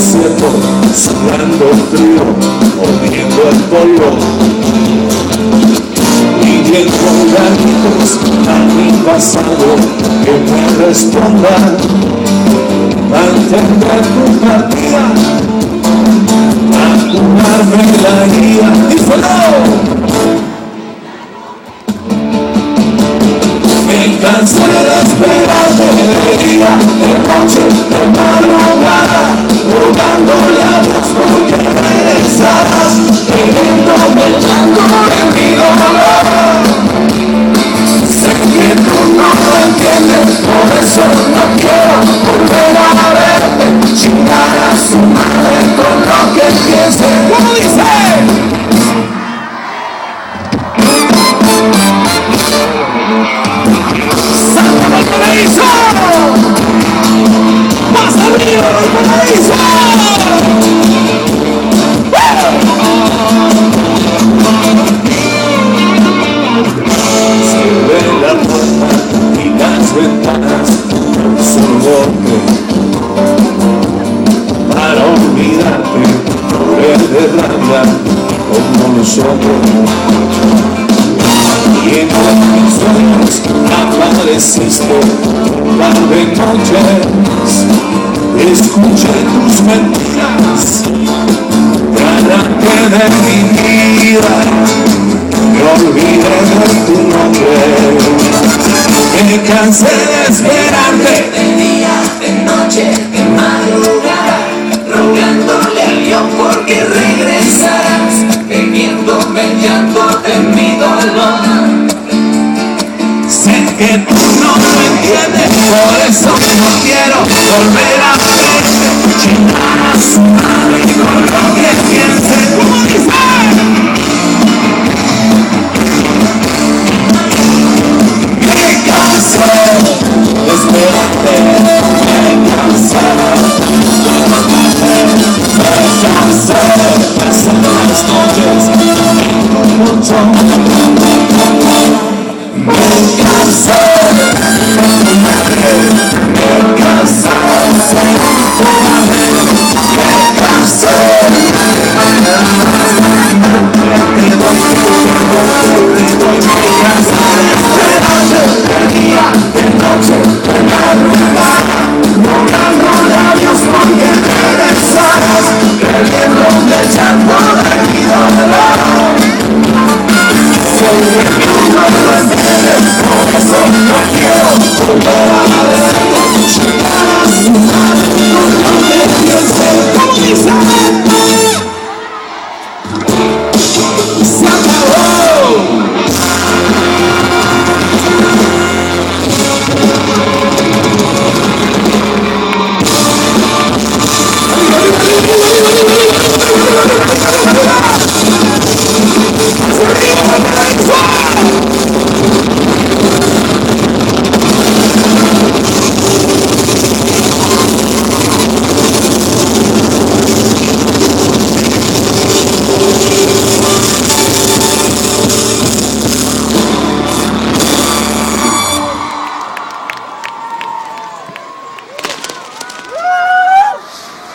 desierto, sudando frío, mordiendo el polvo. Y llego granitos a mi pasado que me respondan a entender tu partida, a tomarme la guía. ¡Díselo! Me cansé de esperarte de día, de noche, de madrugada, rogándole a Dios porque regresaras, queriéndome el llanto de mi dolor. Sé que tú no lo entiendes, por eso no quiero volver a verte, chingar a su madre con lo que piense. ¿Cómo dice? ¡Santa del Paraíso! ¡Más arriba del Paraíso! Cierre la puerta y las ventanas con su golpe para olvidarte, lloré de rabia como nosotros. Y en mis sueños apareciste un par de noches, escuché tus mentiras, te arranqué de mi vida, me olvidé de tu nombre. Me cansé de esperarte de día, de noche, de madrugada, rogándole a Dios porque regresarás, bebiéndome el llanto de mi dolor. Sé que tú no lo entiendes, por eso no quiero volver a verte, chingar a su madre con lo que piense. ¿Cómo dice? Me cansé de esperarte, me cansé de amarte, me cansé de pasar las noches en un montón. Me cansé de tu madre, me cansé de ser tu madre, me cansé de día, de noche, de madrugada, rogándole a Dios porque regresaras, bebiéndome el llanto de mi dolor. Soy el que no lo entiendes, por eso no quiero volver a verte, chingar a su madre.